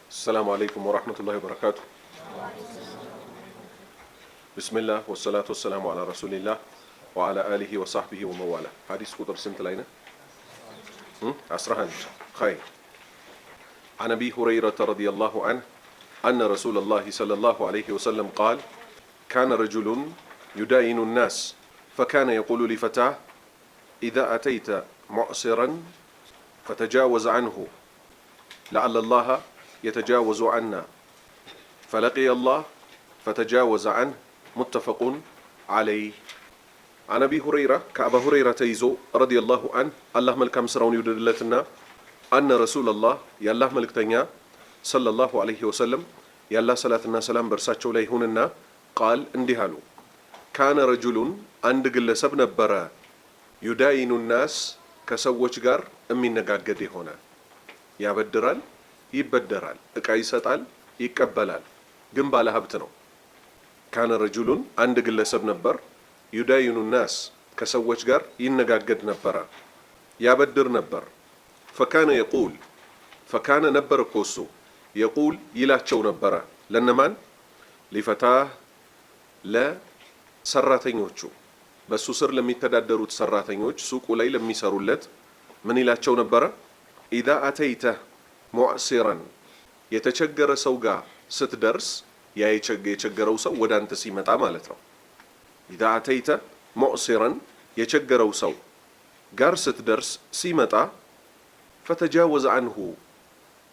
السلام عليكم ورحمة الله وبركاته. بسم الله والصلاة والسلام على رسول الله وعلى آله وصحبه ومواله. حديث قدر سنت لينا عسرهن خير. عن أبي هريرة رضي الله عنه أن رسول الله صلى الله عليه وسلم قال: كان رجل يداين الناس فكان يقول لفتاه: إذا أتيت معسرا فتجاوز عنه لعل الله يتجاوز عنا، فلقي الله فتجاوز عنه، متفق عليه. عن أبي هريرة كأبا هريرة تيزو رضي الله عنه الله ملكم سرون يدلتنا أن رسول الله يالله ملكتنيا صلى الله عليه وسلم يالله صلاتنا سلام برساتشو ليهوننا قال اندهالو: كان رجل عند قلسب نبرا يداين الناس كسوش غار أمين نقاقدي هنا يابدرال ይበደራል፣ እቃ ይሰጣል፣ ይቀበላል፣ ግን ባለ ሀብት ነው። ካነ ረጁሉን አንድ ግለሰብ ነበር፣ ዩዳይኑ ናስ ከሰዎች ጋር ይነጋገድ ነበረ፣ ያበድር ነበር። ፈካነ የቁል ፈካነ ነበር እኮ እሱ የቁል ይላቸው ነበረ። ለነማን? ሊፈታህ ለሰራተኞቹ፣ በሱ ስር ለሚተዳደሩት ሰራተኞች፣ ሱቁ ላይ ለሚሰሩለት ምን ይላቸው ነበረ? ኢዛ አተይተ ሙዕሲራን የተቸገረ ሰው ጋር ስትደርስ፣ ያ የቸገረው ሰው ወደ አንተ ሲመጣ ማለት ነው። ኢዛ አተይተ ሙዕሲራን የቸገረው ሰው ጋር ስትደርስ ሲመጣ፣ ፈተጃወዝ አንሁ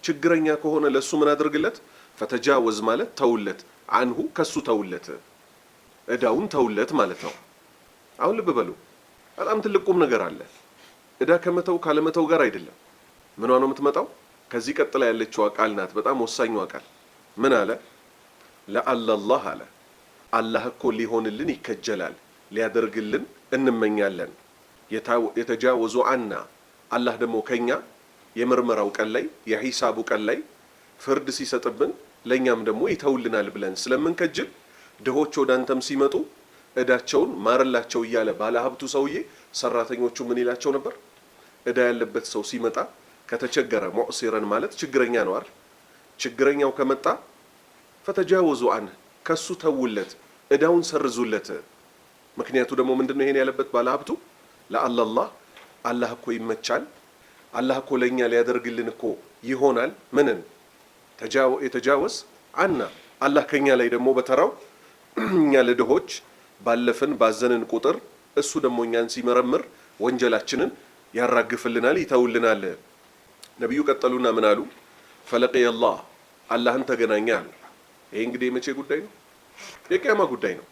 ችግረኛ ከሆነ ለሱ ምን አድርግለት? ፈተጃወዝ ማለት ተውለት፣ አንሁ ከሱ ተውለት፣ እዳውን ተውለት ማለት ነው። አሁን ልብ በሉ፣ በጣም ትልቅ ቁም ነገር አለ። እዳ ከመተው ካለመተው ጋር አይደለም። ምኗ ነው የምትመጣው? ከዚህ ቀጥላ ያለችው ቃል ናት፣ በጣም ወሳኙ ቃል። ምን አለ? ለአላህ አለ፣ አላህ እኮ ሊሆንልን ይከጀላል፣ ሊያደርግልን እንመኛለን። የተጃወዙ አና አላህ ደግሞ ከኛ የምርመራው ቀን ላይ የሂሳቡ ቀን ላይ ፍርድ ሲሰጥብን ለኛም ደግሞ ይተውልናል ብለን ስለምንከጅል ድሆች ወደ አንተም ሲመጡ እዳቸውን ማረላቸው እያለ ባለ ሀብቱ ሰውዬ ሰራተኞቹ ምን ይላቸው ነበር? እዳ ያለበት ሰው ሲመጣ ከተቸገረ፣ ሙዕሲረን ማለት ችግረኛ ነው አይደል? ችግረኛው ከመጣ ፈተጃወዙ አን ከሱ ተውለት፣ እዳውን ሰርዙለት። ምክንያቱ ደግሞ ምንድነው? ይሄን ያለበት ባለ ሀብቱ ለአላህ አላህ እኮ ይመቻል፣ አላህ እኮ ለኛ ሊያደርግልን እኮ ይሆናል። ምንን የተጃወዝ አና አላህ ከኛ ላይ ደግሞ በተራው እኛ ለድሆች ባለፈን ባዘንን ቁጥር እሱ ደግሞ እኛን ሲመረምር ወንጀላችንን ያራግፍልናል፣ ይተውልናል። ነቢዩ ቀጠሉና ምን አሉ? ፈለቂየ አላህ አላህን ተገናኘ አሉ። ይሄ እንግዲህ የመቼ ጉዳይ ነው? የቂያማ ጉዳይ ነው።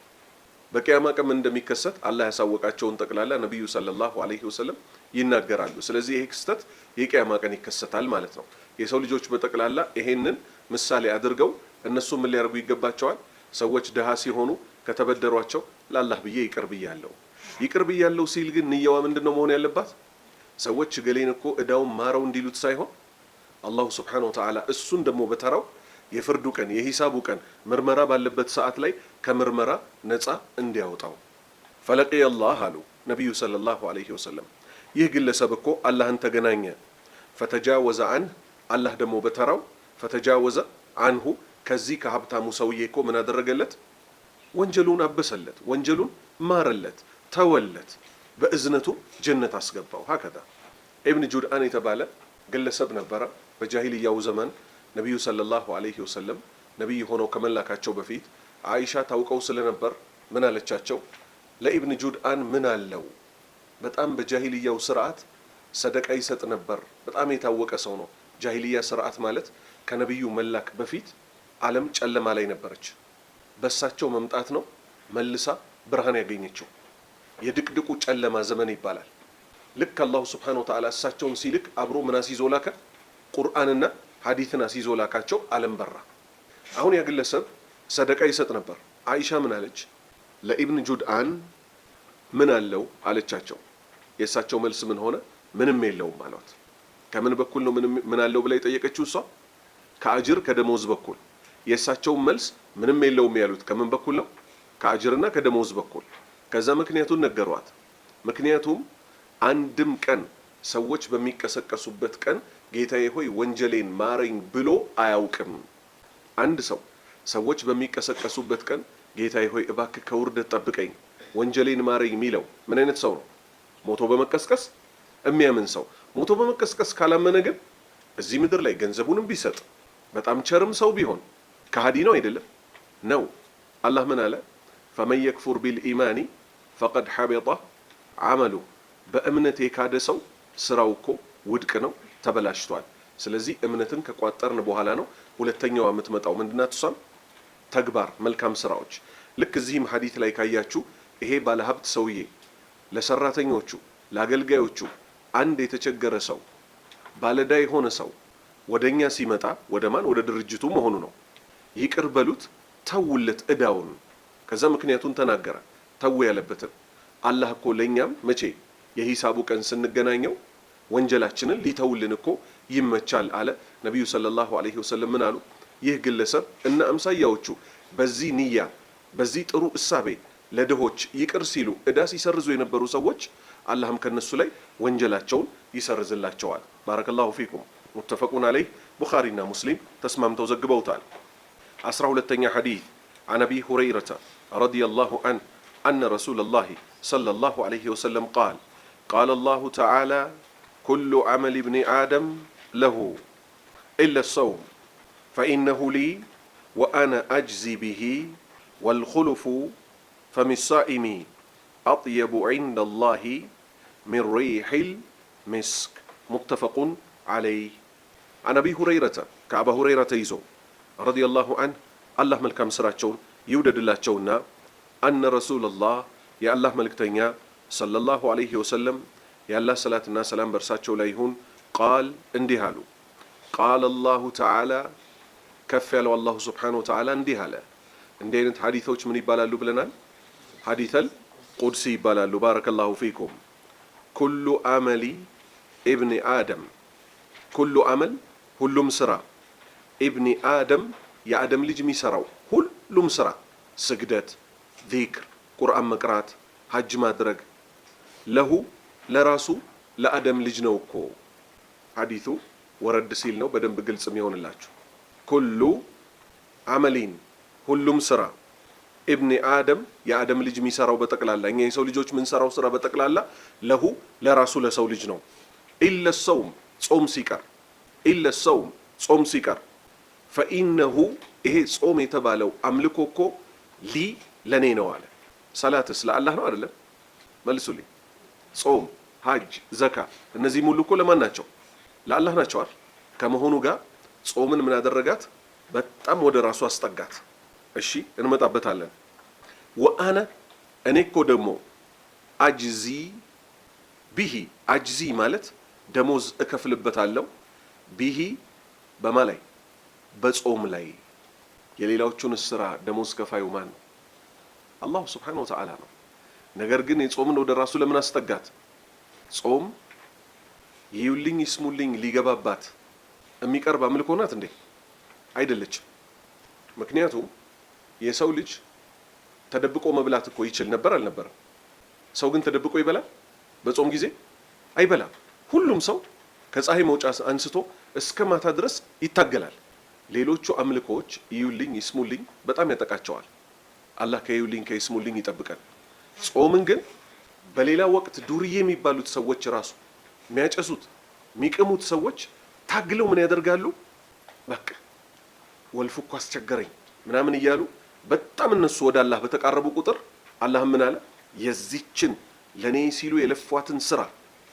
በቂያማ ቀን እንደሚከሰት አላህ ያሳወቃቸውን ጠቅላላ ነቢዩ ሰለላሁ ዐለይሂ ወሰለም ይናገራሉ። ስለዚህ ይሄ ክስተት የቂያማ ቀን ይከሰታል ማለት ነው። የሰው ልጆች በጠቅላላ ይሄንን ምሳሌ አድርገው እነሱ ምን ሊያደርጉ ይገባቸዋል? ሰዎች ድሃ ሲሆኑ ከተበደሯቸው ለአላህ ብዬ ይቅር ብያለሁ። ይቅር ብያለሁ ሲል ግን ንያዋ ምንድነው መሆን ያለባት? ሰዎች ገሌን እኮ እዳውን ማረው እንዲሉት ሳይሆን አላሁ ስብሓነሁ ወተዓላ እሱን ደግሞ በተራው የፍርዱ ቀን የሂሳቡ ቀን ምርመራ ባለበት ሰዓት ላይ ከምርመራ ነፃ እንዲያወጣው። ፈለቂየ አላህ አሉ ነቢዩ ሰለላሁ ዐለይሂ ወሰለም። ይህ ግለሰብ እኮ አላህን ተገናኘ። ፈተጃወዘ አንህ አላህ ደግሞ በተራው ፈተጃወዘ አንሁ ከዚህ ከሀብታሙ ሰውዬ እኮ ምን አደረገለት? ወንጀሉን አበሰለት፣ ወንጀሉን ማረለት፣ ተወለት፣ በእዝነቱ ጀነት አስገባው። ሀከዛ ኢብን ጁድአን የተባለ ግለሰብ ነበረ። በጃሂልያው ዘመን ነቢዩ ሰለላሁ ዐለይሂ ወሰለም ነቢይ ሆነው ከመላካቸው በፊት አይሻ ታውቀው ስለነበር ምን አለቻቸው? ለኢብን ጁድአን ምን አለው? በጣም በጃሂልያው ስርዓት ሰደቃ ይሰጥ ነበር። በጣም የታወቀ ሰው ነው። ጃሂልያ ስርዓት ማለት ከነቢዩ መላክ በፊት ዓለም ጨለማ ላይ ነበረች። በሳቸው መምጣት ነው መልሳ ብርሃን ያገኘችው። የድቅድቁ ጨለማ ዘመን ይባላል። ልክ አላሁ ስብሓነሁ ወተዓላ እሳቸውን ሲልክ አብሮ ምን አስይዞ ላከ? ቁርአንና ሐዲትን አስይዞ ላካቸው። ዓለም በራ። አሁን ያ ግለሰብ ሰደቃ ይሰጥ ነበር። አይሻ ምን አለች? ለኢብን ጁድአን ምን አለው አለቻቸው። የእሳቸው መልስ ምን ሆነ? ምንም የለውም አሏት። ከምን በኩል ነው ምን አለው ብላ የጠየቀችው እሷ? ከአጅር ከደሞዝ በኩል። የእሳቸው መልስ ምንም የለውም ያሉት ከምን በኩል ነው? ከአጅርና ከደሞዝ በኩል። ከዛ ምክንያቱን ነገሯት። ምክንያቱም አንድም ቀን ሰዎች በሚቀሰቀሱበት ቀን ጌታዬ ሆይ ወንጀሌን ማረኝ ብሎ አያውቅም። አንድ ሰው ሰዎች በሚቀሰቀሱበት ቀን ጌታዬ ሆይ እባክህ ከውርደት ጠብቀኝ ወንጀሌን ማረኝ የሚለው ምን አይነት ሰው ነው? ሞቶ በመቀስቀስ የሚያምን ሰው። ሞቶ በመቀስቀስ ካላመነ ግን እዚህ ምድር ላይ ገንዘቡንም ቢሰጥ በጣም ቸርም ሰው ቢሆን ከሃዲ ነው አይደለም? ነው። አላህ ምን አለ? ፈመን የክፉር ቢልኢማኒ ፈቀድ ሐቢጠ ዐመሉ። በእምነት የካደ ሰው ስራው እኮ ውድቅ ነው፣ ተበላሽቷል። ስለዚህ እምነትን ከቋጠርን በኋላ ነው ሁለተኛው የምትመጣው ምንድናት? እሷም ተግባር፣ መልካም ስራዎች። ልክ እዚህም ሐዲት ላይ ካያችሁ ይሄ ባለሀብት ሰውዬ ለሰራተኞቹ ለአገልጋዮቹ አንድ የተቸገረ ሰው ባለዳ የሆነ ሰው ወደኛ ሲመጣ ወደ ማን? ወደ ድርጅቱ መሆኑ ነው። ይቅር በሉት ተውለት እዳውን። ከዛ ምክንያቱን ተናገረ። ተው ያለበትን አላህ እኮ ለኛም መቼ የሂሳቡ ቀን ስንገናኘው ወንጀላችንን ሊተውልን እኮ ይመቻል አለ ነብዩ ሰለላሁ ዐለይሂ ወሰለም። ምን አሉ? ይህ ግለሰብ እና አምሳያዎቹ በዚህ ንያ በዚህ ጥሩ እሳቤ ለድሆች ይቅር ሲሉ እዳ ሲሰርዙ የነበሩ ሰዎች አላህም ከነሱ ላይ ወንጀላቸውን ይሰርዝላቸዋል። ባረከላሁ ፊኩም። ሙተፈቁን ዐለይህ ቡኻሪና ሙስሊም ተስማምተው ዘግበውታል። 12ኛ ሐዲስ عن أبي هريرة رضي الله عنه أن رسول الله صلى الله عليه وسلم قال قال الله تعالى كل عمل ابن آدم له إلا الصوم فإنه لي وأنا أجزي به والخلف فم الصائم أطيب عند الله من ريح المسك متفق عليه. عن أبي هريرة كأبا هريرة يزو رضي الله عنه الله ملكم سراتشون يودد الله تشونا أن رسول الله يا الله ملكتنيا صلى الله عليه وسلم يا الله صلاة الناس سلام برساتشو ليهون قال اندهالو قال الله تعالى كفل والله سبحانه وتعالى اندهاله اندينت حديثوش من يبالالو بلنا حديث القدسي يبالالو بارك الله فيكم. كل عمل ابن آدم كل عمل ሁሉም ስራ ኢብኒ አደም የአደም ልጅ የሚሰራው ሁሉም ስራ ስግደት፣ ዚክር፣ ቁርአን መቅራት፣ ሀጅ ማድረግ ለሁ ለራሱ ለአደም ልጅ ነው እኮ። ሐዲሱ ወረድ ሲል ነው በደንብ ግልጽ የሚሆንላችሁ። ኩሉ አመሊን ሁሉም ስራ ኢብኒ አደም የአደም ልጅ የሚሰራው በጠቅላላ እኛ የሰው ልጆች የምንሰራው ስራ በጠቅላላ ለሁ ለራሱ ለሰው ልጅ ነው። ኢለ ሰውም ጾም ሲቀር ኢለ ሰውም ጾም ሲቀር ፈኢነሁ ይሄ ጾም የተባለው አምልኮ እኮ ሊ ለኔ ነው አለ። ሰላትስ ለአላህ ነው አይደለም? መልሱልኝ። ጾም፣ ሀጅ፣ ዘካ እነዚህ ሙሉ እኮ ለማን ናቸው? ለአላህ ናቸው አይደል? ከመሆኑ ጋር ጾምን ምን አደረጋት? በጣም ወደ ራሱ አስጠጋት። እሺ እንመጣበታለን። ወአነ እኔ እኮ ደግሞ አጅዚ ቢሂ አጅዚ ማለት ደሞዝ እከፍልበታለሁ ቢሂ በማ ላይ በጾም ላይ። የሌላዎቹን ስራ ደሞዝ ከፋዩ ማን ነው? አላሁ ስብሓነሁ ወተዓላ ነው። ነገር ግን የጾምን ወደ ራሱ ለምን አስጠጋት? ጾም ይዩልኝ ይስሙልኝ ሊገባባት የሚቀርብ አምልኮ ናት እንዴ? አይደለችም። ምክንያቱም የሰው ልጅ ተደብቆ መብላት እኮ ይችል ነበር አልነበረም? ሰው ግን ተደብቆ ይበላል? በጾም ጊዜ አይበላም። ሁሉም ሰው ከፀሐይ መውጫ አንስቶ እስከ ማታ ድረስ ይታገላል። ሌሎቹ አምልኮዎች ይዩልኝ ይስሙልኝ በጣም ያጠቃቸዋል። አላህ ከይዩልኝ ከይስሙልኝ ይጠብቀን። ጾምን ግን በሌላ ወቅት ዱርዬ የሚባሉት ሰዎች ራሱ የሚያጨሱት የሚቅሙት ሰዎች ታግለው ምን ያደርጋሉ? በቃ ወልፉ እኮ አስቸገረኝ ምናምን እያሉ በጣም እነሱ ወደ አላህ በተቃረቡ ቁጥር አላህ ምን አለ? የዚችን ለኔ ሲሉ የለፏትን ስራ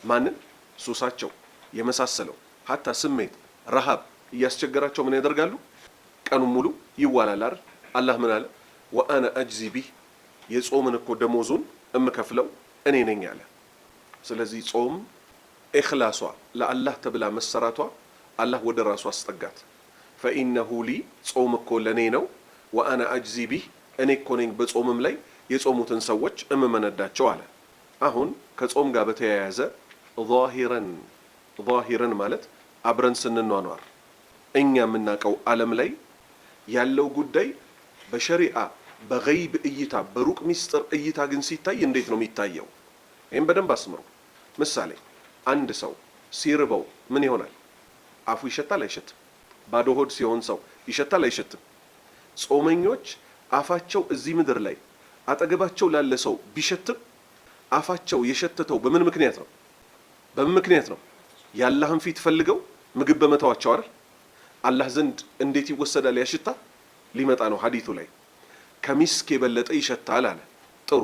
ማንን ሱሳቸው የመሳሰለው ሀታ ስሜት ረሃብ እያስቸገራቸው ምን ያደርጋሉ? ቀኑን ሙሉ ይዋላል አይደል? አላህ ምን አለ? ወአነ አጅዚ ቢህ የጾምን እኮ ደሞዙን እምከፍለው እኔ ነኝ አለ። ስለዚህ ጾም ኢኽላሷ ለአላህ ተብላ መሰራቷ አላህ ወደ ራሱ አስጠጋት። ፈኢነሁ ሊ ጾም እኮ ለኔ ነው፣ ወአነ አጅዚ ቢህ እኔ እኮ ነኝ በጾምም ላይ የጾሙትን ሰዎች እምመነዳቸው አለ። አሁን ከጾም ጋር በተያያዘ ዛሂረን ማለት አብረን ስንኗኗር እኛ የምናውቀው ዓለም ላይ ያለው ጉዳይ በሸሪዓ በገይብ እይታ በሩቅ ሚስጥር እይታ ግን ሲታይ እንዴት ነው የሚታየው? ይህም በደንብ አስምሩ። ምሳሌ አንድ ሰው ሲርበው ምን ይሆናል? አፉ ይሸታል አይሸትም? ባዶ ሆድ ሲሆን ሰው ይሸታል አይሸትም? ጾመኞች አፋቸው እዚህ ምድር ላይ አጠገባቸው ላለ ሰው ቢሸትም አፋቸው የሸተተው በምን ምክንያት ነው? በምን ምክንያት ነው? የአላህን ፊት ፈልገው ምግብ በመተዋቸው አይደል? አላህ ዘንድ እንዴት ይወሰዳል ያሽታ? ሊመጣ ነው ሐዲቱ ላይ ከሚስክ የበለጠ ይሸታል አለ። ጥሩ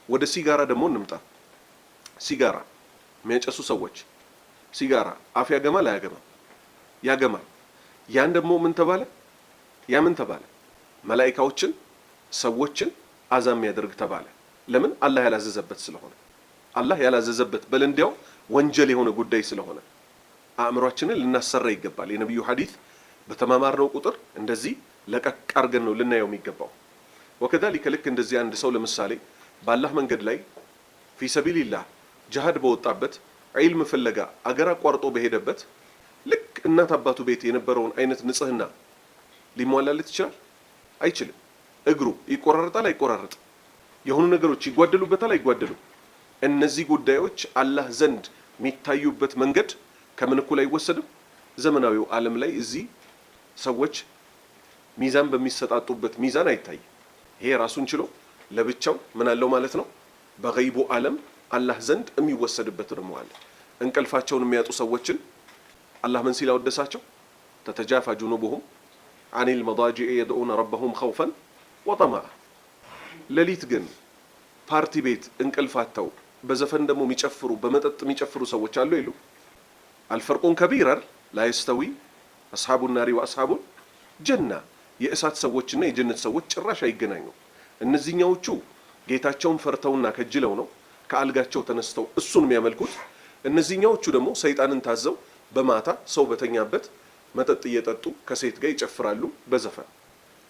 ወደ ሲጋራ ደግሞ እንምጣ። ሲጋራ የሚያጨሱ ሰዎች ሲጋራ አፍ ያገማል አያገማም? ያገማል። ያን ደግሞ ምን ተባለ? ያ ምን ተባለ? መላኢካዎችን ሰዎችን አዛም ያደርግ ተባለ። ለምን? አላህ ያላዘዘበት ስለሆነ። አላህ ያላዘዘበት በል እንዲያው ወንጀል የሆነ ጉዳይ ስለሆነ አእምሯችንን ልናሰራ ይገባል። የነብዩ ሐዲስ በተማማርነው ቁጥር እንደዚህ ለቀቅ አድርገን ነው ልናየው የሚገባው። ወከዛሊከ ልክ እንደዚህ አንድ ሰው ለምሳሌ በአላህ መንገድ ላይ ፊ ሰቢልላህ ጂሃድ በወጣበት ዒልም ፍለጋ አገር አቋርጦ በሄደበት ልክ እናት አባቱ ቤት የነበረውን አይነት ንጽህና ሊሟላለት ይችላል? አይችልም። እግሩ ይቆራረጣል አይቆራረጥ? የሆኑ ነገሮች ይጓደሉበታል አይጓደሉም? እነዚህ ጉዳዮች አላህ ዘንድ የሚታዩበት መንገድ ከምን እኩል አይወሰድም? ዘመናዊው ዓለም ላይ እዚህ ሰዎች ሚዛን በሚሰጣጡበት ሚዛን አይታይም። ይሄ ራሱን ችሎ ለብቻው ምን አለው ማለት ነው። በገይቡ ዓለም አላህ ዘንድ የሚወሰድበት ደግሞ አለ። እንቅልፋቸውን የሚያጡ ሰዎችን አላህ ምን ሲል አወደሳቸው? ተተጃፋ ጁኑቡሁም አኒል መዳጂዕ የድዑነ ረበሁም ኸውፈን ወጠመዓ። ሌሊት ግን ፓርቲ ቤት እንቅልፋተው በዘፈን ደግሞ የሚጨፍሩ በመጠጥ የሚጨፍሩ ሰዎች አሉ የሉ? አልፈርቁን ከቢረር ላ የስተዊ አስሓቡ ናሪ ወአስሓቡል ጀና። የእሳት ሰዎችና የጀነት ሰዎች ጭራሽ አይገናኙ። እነዚህኛዎቹ ጌታቸውን ፈርተውና ከጅለው ነው ከአልጋቸው ተነስተው እሱን የሚያመልኩት። እነዚህኛዎቹ ደግሞ ሰይጣንን ታዘው በማታ ሰው በተኛበት መጠጥ እየጠጡ ከሴት ጋር ይጨፍራሉ በዘፈን።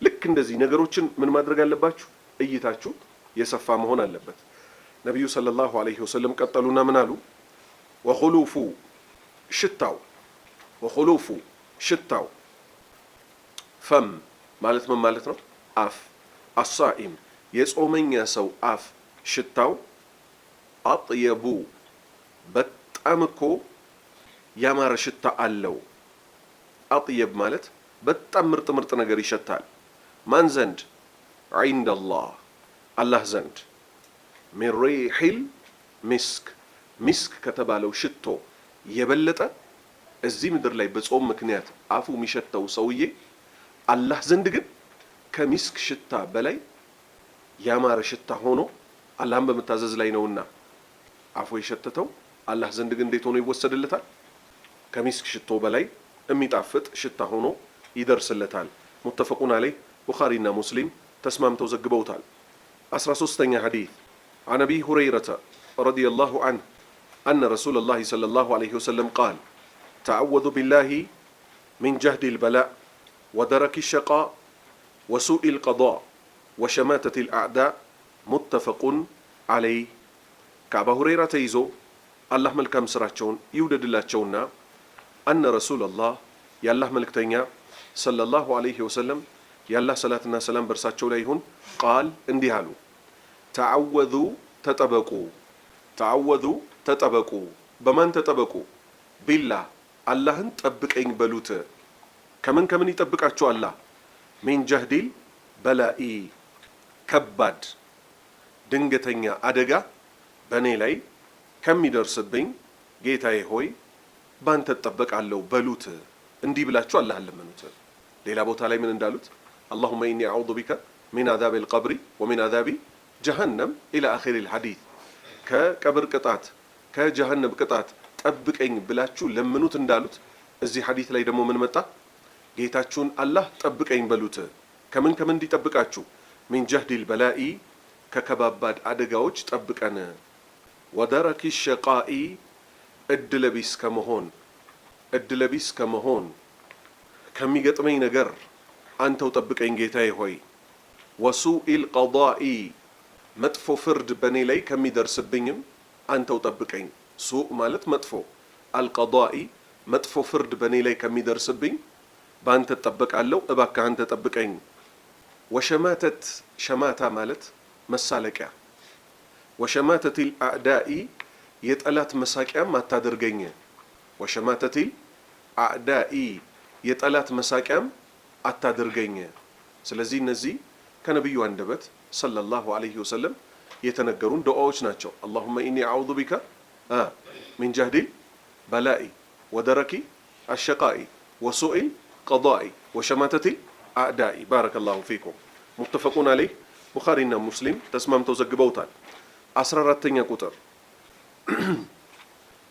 ልክ እንደዚህ ነገሮችን ምን ማድረግ አለባችሁ? እይታችሁ የሰፋ መሆን አለበት። ነቢዩ ሰለላሁ ዐለይሂ ወሰለም ቀጠሉና ምን አሉ? ወኹሉፉ ሽታው፣ ወኹሉፉ ሽታው፣ ፈም ማለት ምን ማለት ነው? አፍ። አሳኢም የጾመኛ ሰው አፍ ሽታው አጥየቡ በጣም እኮ ያማረ ሽታ አለው። አጥየብ ማለት በጣም ምርጥ ምርጥ ነገር ይሸታል። ማን ዘንድ? ዒንደላህ አላህ ዘንድ። ሚን ሪሒል ሚስክ ሚስክ ከተባለው ሽቶ የበለጠ እዚህ ምድር ላይ በጾም ምክንያት አፉ የሚሸተው ሰውዬ አላህ ዘንድ ግን ከሚስክ ሽታ በላይ ያማረ ሽታ ሆኖ አላህን በመታዘዝ ላይ ነውና አፉ የሸተተው አላህ ዘንድ ግን እንዴት ሆኖ ይወሰድለታል? ከሚስክ ሽቶ በላይ የሚጣፍጥ ሽታ ሆኖ ይደርስለታል። ሙተፈቁን አለይህ ቡኻሪና ሙስሊም ተስማምተው ዘግበውታል። 13ኛ ሐዲስ عن أبي هريرة رضي الله عنه أن رسول الله صلى الله عليه وسلم قال تعوذ بالله من جهد البلاء ودرك الشقاء وسوء القضاء وشماتة الأعداء متفق عليه. كأبا هريرة تيزو الله ملكام سراتشون يودد الله تشونا أن رسول الله يا الله ملكتنيا صلى الله عليه وسلم يا الله صلاتنا سلام برساتشو ليهن قال انديهالو تعوذوا تطبقوا تعوذوا تطبقوا بمن تطبقوا بالله اللهن طبقኝ በሉት ከምን ይጠብቃችሁ አላህ ሚን ጀህዲል በላኢ ከባድ ድንገተኛ አደጋ በኔ ላይ ከሚደርስብኝ ጌታዬ ሆይ ባንተ ተጠበቃለሁ በሉት። እንዲህ ብላችሁ አላህን ለምኑት። ሌላ ቦታ ላይ ምን እንዳሉት? اللهم إني أعوذ بك من عذاب القبر ومن عذاب جهنم إلى آخر الحديث ከቀብር ቅጣት ከጀሃነም ቅጣት ጠብቀኝ ብላችሁ ለምኑት እንዳሉት እዚህ ሐዲስ ላይ ደግሞ ምን መጣ? ጌታችሁን አላህ ጠብቀኝ በሉት። ከምን እንዲጠብቃችሁ? ሚን ጀህዲል በላኢ ከከባባድ አደጋዎች ጠብቀን፣ ወደረኪ ሸቃኢ እድለቢስ ከመሆን ከሚገጥመኝ ነገር አንተው ጠብቀኝ ጌታዬ ሆይ፣ ወሱኢል ቀዳኢ መጥፎ ፍርድ በኔ ላይ ከሚደርስብኝም አንተው ጠብቀኝ። ሱእ ማለት መጥፎ፣ አልቀዳኢ መጥፎ ፍርድ በኔ ላይ ከሚደርስብኝ በአንተ እጠበቃለሁ፣ እባክህ አንተ ጠብቀኝ። ወሸማተት ሸማታ ማለት መሳለቂያ፣ ወሸማተቲል አዕዳኢ የጠላት መሳቂያም አታድርገኝ። ወሸማተቲል አዕዳኢ የጠላት መሳቂያም አታድርገኝ። ስለዚህ እነዚህ ከነቢዩ አንደበት ሰለላሁ ዐለይሂ ወሰለም የተነገሩን ዱዓዎች ናቸው። አላሁመ ኢኒ አዑዙ ቢከ ሚን ጀህዲል በላኢ ወደረኪ አሸቃኢ ወሱኢል ቀዳኢ ወሸማተቲል አዕዳኢ። ባረከላሁ ፊኩም። ሙተፈቁን ዐለይህ ቡኻሪና ሙስሊም ተስማምተው ዘግበውታል። 14ኛ ቁጥር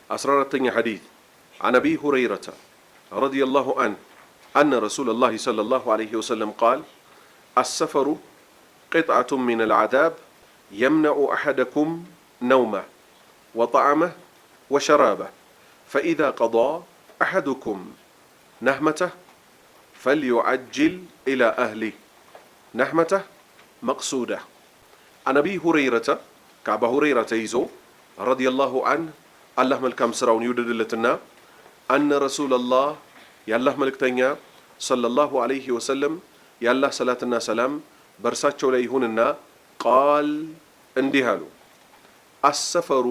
14ኛ ሐዲስ عن أبي هريرة رضي الله عنه أن رسول الله صلى الله عليه وسلم قال السفر قطعة من العذاب يمنع أحدكم نومه وطعمه وشرابه فإذا قضى أحدكم نهمته فليعجل إلى أهله نهمته مقصودة. عن أبي هريرة كعب هريرة يزو رضي الله عنه الله ملكام سراون يودد لتنا أن رسول الله يالله ملكتنيا صلى الله عليه وسلم يالله صلاتنا سلام برساتشو ليهوننا قال اندهالو السفر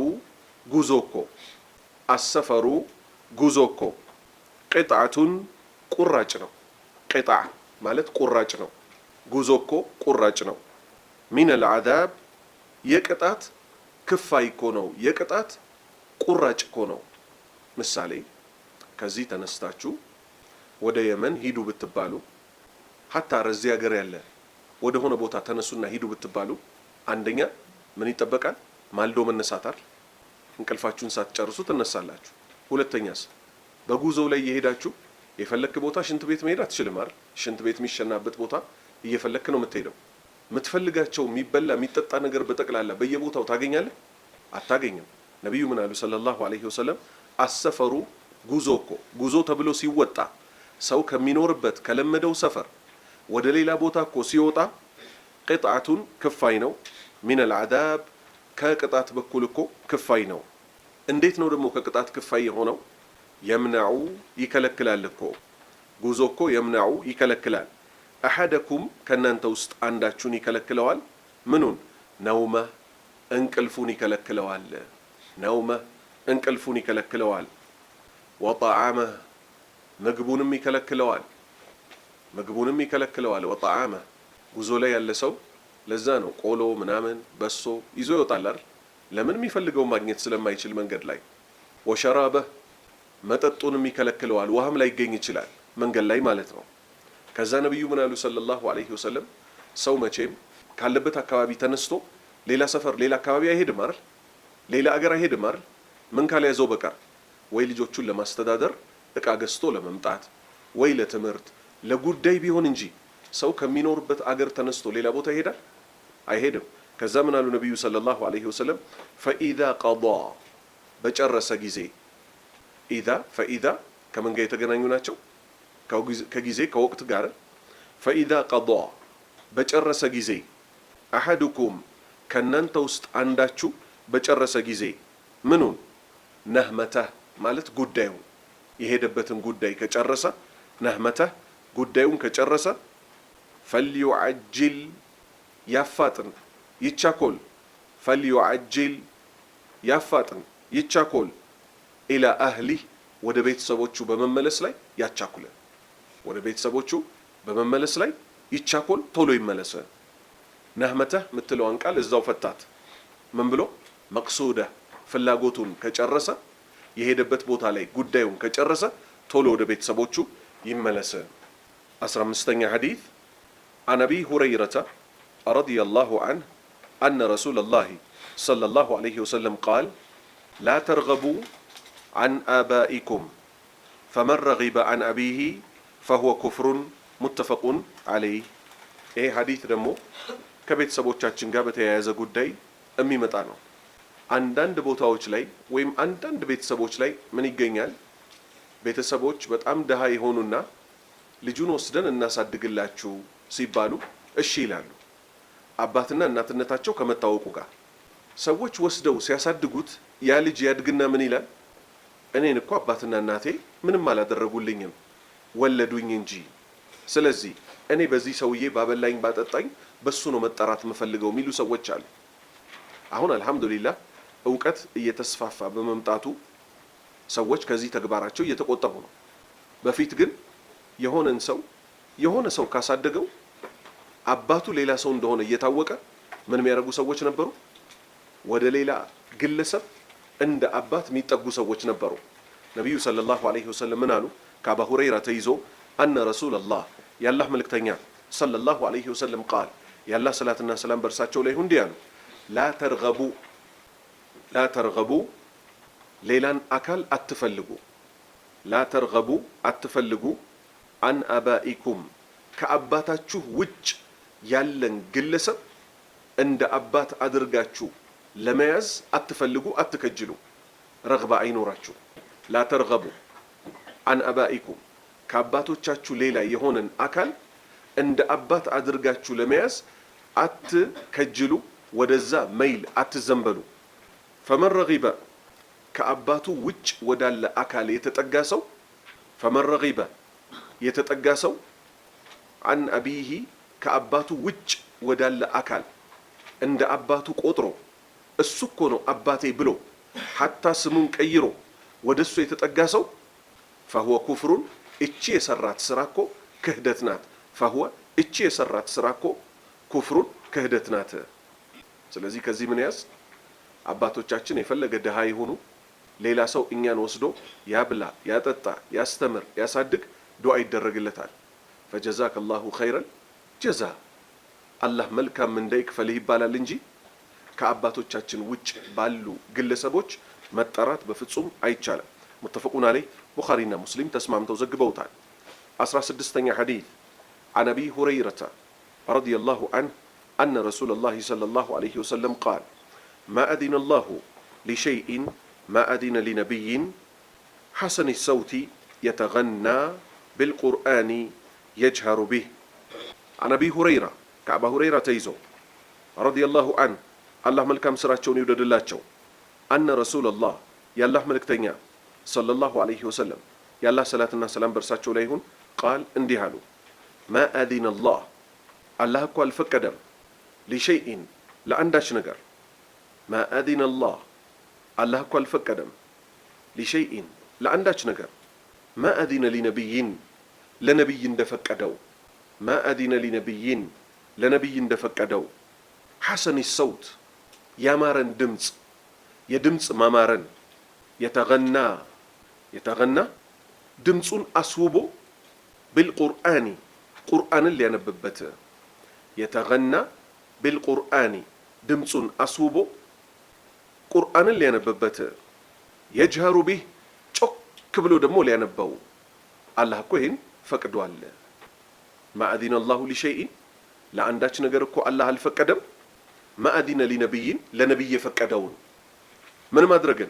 ጉዞኮ አሰፈሩ ጉዞኮ ቅጣቱን ቁራጭ ነው። ቅጣ ማለት ቁራጭ ነው። ጉዞኮ ቁራጭ ነው። ሚነል ዐዛብ የቅጣት ክፋይ እኮ ነው። የቅጣት ቁራጭ እኮ ነው። ምሳሌ ከዚህ ተነስታችሁ ወደ የመን ሂዱ ብትባሉ ሀታ ረዚህ ሀገር ያለ ወደ ሆነ ቦታ ተነሱና ሂዱ ብትባሉ አንደኛ ምን ይጠበቃል? ማልዶ መነሳታል። እንቅልፋችሁን ሳትጨርሱ ትነሳላችሁ። ሁለተኛስ በጉዞው ላይ እየሄዳችሁ የፈለክ ቦታ ሽንት ቤት መሄድ አትችልም አይደል? ሽንት ቤት የሚሸናበት ቦታ እየፈለክ ነው የምትሄደው። የምትፈልጋቸው የሚበላ የሚጠጣ ነገር በጠቅላላ በየቦታው ታገኛለህ? አታገኝም። ነቢዩ ምን አሉ ሰለላሁ ዐለይሂ ወሰለም አሰፈሩ ጉዞ እኮ ጉዞ ተብሎ ሲወጣ ሰው ከሚኖርበት ከለመደው ሰፈር ወደ ሌላ ቦታ እኮ ሲወጣ ቅጣቱን ክፋይ ነው። ሚነል ዐዛብ ከቅጣት በኩል እኮ ክፋይ ነው። እንዴት ነው ደግሞ ከቅጣት ክፋይ የሆነው? የምናዑ ይከለክላል እኮ ጉዞ እኮ የምናዑ ይከለክላል። አሐደኩም ከእናንተ ውስጥ አንዳችሁን ይከለክለዋል። ምኑን? ነውመ እንቅልፉን ይከለክለዋል። ነውመ እንቅልፉን ይከለክለዋል። ወጠዓመ ምግቡንም ይከለክለዋል። ምግቡንም ይከለክለዋል። ወጠዓመ ጉዞ ላይ ያለ ሰው ለዛ ነው ቆሎ ምናምን በሶ ይዞ ይወጣል አይደል? ለምን? የሚፈልገውን ማግኘት ስለማይችል መንገድ ላይ። ወሸራበ መጠጡንም ይከለክለዋል። ውሃም ላይ ይገኝ ይችላል መንገድ ላይ ማለት ነው። ከዛ ነብዩ ምን አሉ ሰለላሁ ዐለይሂ ወሰለም ሰው መቼም ካለበት አካባቢ ተነስቶ ሌላ ሰፈር ሌላ አካባቢ አይሄድም አይደል? ሌላ አገር አይሄድም አይደል? ምን ካልያዘው በቀር ወይ ልጆቹን ለማስተዳደር እቃ ገዝቶ ለመምጣት ወይ ለትምህርት ለጉዳይ ቢሆን እንጂ ሰው ከሚኖርበት አገር ተነስቶ ሌላ ቦታ ይሄዳል? አይሄድም። ከዛ ምን አሉ ነብዩ ሰለላሁ ዐለይሂ ወሰለም ፈኢዛ ቀዳ በጨረሰ ጊዜ ኢዛ ፈኢዛ ከምን ጋር የተገናኙ ናቸው? ከጊዜ ከወቅት ጋር። ፈኢዛ ቀዳ በጨረሰ ጊዜ አሐዱኩም ከእናንተ ውስጥ አንዳችሁ በጨረሰ ጊዜ ምኑን? ነህመተህ ማለት ጉዳዩን የሄደበትን ጉዳይ ከጨረሰ ነህመተህ ጉዳዩን ከጨረሰ ፈልዩዐጅል ያፋጥን ይቻኮል። ፈልዩዐጅል ያፋጥን ይቻኮል። ኢላ አህሊህ ወደ ቤተሰቦቹ በመመለስ ላይ ያቻኩለ። ወደ ቤተሰቦቹ በመመለስ ላይ ይቻኮል፣ ቶሎ ይመለሰ። ነህመተህ ምትለዋን ቃል እዛው ፈታት። ምን ብሎ? መቅሱደ ፍላጎቱን ከጨረሰ የሄደበት ቦታ ላይ ጉዳዩን ከጨረሰ ቶሎ ወደ ቤተሰቦቹ ይመለሰ። 15ኛ ሐዲስ عن أبي هريرة رضي الله عنه أن رسول الله صلى الله عليه وسلم قال لا ترغبوا عن آبائكم فمن رغب عن أبيه فهو كفر متفق عليه. ይሄ ሐዲስ ደግሞ ከቤተሰቦቻችን ጋር በተያያዘ ጉዳይ የሚመጣ ነው። አንዳንድ ቦታዎች ላይ ወይም አንዳንድ ቤተሰቦች ላይ ምን ይገኛል? ቤተሰቦች በጣም ደሃ የሆኑና ልጁን ወስደን እናሳድግላችሁ ሲባሉ እሺ ይላሉ። አባትና እናትነታቸው ከመታወቁ ጋር ሰዎች ወስደው ሲያሳድጉት ያ ልጅ ያድግና ምን ይላል? እኔን እኮ አባትና እናቴ ምንም አላደረጉልኝም ወለዱኝ እንጂ፣ ስለዚህ እኔ በዚህ ሰውዬ ባበላኝ ባጠጣኝ በሱ ነው መጠራት የምፈልገው የሚሉ ሰዎች አሉ። አሁን አልሐምዱሊላህ እውቀት እየተስፋፋ በመምጣቱ ሰዎች ከዚህ ተግባራቸው እየተቆጠቡ ነው። በፊት ግን የሆነ ሰው ካሳደገው አባቱ ሌላ ሰው እንደሆነ እየታወቀ ምን የሚያደርጉ ሰዎች ነበሩ? ወደ ሌላ ግለሰብ እንደ አባት የሚጠጉ ሰዎች ነበሩ። ነቢዩ ሰለላሁ ዐለይሂ ወሰለም ምን አሉ? ከአባ ሁረይራ ተይዞ አነ ረሱለላህ የአላህ መልእክተኛ ሰለላሁ ዐለይሂ ወሰለም ቃል የአላህ ሰላትና ሰላም በእርሳቸው ላይ እንዲህ አሉ። ላ ተርገቡ ሌላን አካል አትፈልጉ። ላ ተርገቡ አትፈልጉ አን አባኢኩም ከአባታችሁ ውጭ ያለን ግለሰብ እንደ አባት አድርጋችሁ ለመያዝ አትፈልጉ፣ አትከጅሉ። ረግባ አይኖራችሁ። ላ ተርገቡ አን አባኢኩም ከአባቶቻችሁ ሌላ የሆነን አካል እንደ አባት አድርጋችሁ ለመያዝ አትከጅሉ፣ ወደዛ መይል አትዘንበሉ። ፈመን ረጊበ ከአባቱ ውጭ ወዳለ አካል የተጠጋ ሰው ፈመን ረጊበ የተጠጋ ሰው አን አቢሂ ከአባቱ ውጭ ወዳለ አካል እንደ አባቱ ቆጥሮ እሱ እኮ ነው አባቴ ብሎ ሐታ ስሙን ቀይሮ ወደሱ የተጠጋ ሰው ፈሁወ ኩፍሩን እቺ የሰራት ስራ እኮ ክህደት ናት። ፈሁወ እቺ የሰራት ስራ እኮ ኩፍሩን ክህደት ናት። ስለዚህ ከዚህ ምን ያዝ? አባቶቻችን የፈለገ ድሃ ይሁኑ ሌላ ሰው እኛን ወስዶ ያብላ፣ ያጠጣ፣ ያስተምር፣ ያሳድግ ዱዓ ይደረግለታል። ፈጀዛከ ላሁ ኸይረል ጀዛ አላህ መልካም ምንዳ ይክፈልህ ይባላል እንጂ ከአባቶቻችን ውጭ ባሉ ግለሰቦች መጠራት በፍጹም አይቻልም። ሙተፈቁን አለይህ ቡኻሪና ሙስሊም ተስማምተው ዘግበውታል። 16ኛ ሐዲስ عن أبي هريرة رضي الله عنه أن رسول الله صلى الله عليه وسلم قال ما أذن الله لشيء ما أذن لنبي حسن الصوت يتغنى بالقرآن يجهر به عن أبي هريرة كأبا هريرة تيزو رضي الله عنه الله ملكام سراتشون يودد الله أن رسول الله يا الله ملك تنيا صلى الله عليه وسلم يا الله صلاة الله سلام برساتشو ليهن قال اندهالو ما أذن الله الله قال فكدم لشيء لأنداش نجر ما أذن الله الله قال فكدم لشيء لأنداش نجر ما أذن لنبي لنبي دفكدو ما أذن لنبي لنبي دفكدو حسن الصوت يا مارن دمس يدمس ما مارن يتغنى دمسون أسوبو بالقرآن قرآن اللي ينببت يتغنى بالقرآن دمسون أسوبو قرآن اللي ينببت يجهر به شك بلو دمو اللي ينبو الله كوهن فقدوا الله ما أذن الله لشيء لا عندك نجركو الله الفقدم ما أذن لنبي لنبي فقدون من ما درجن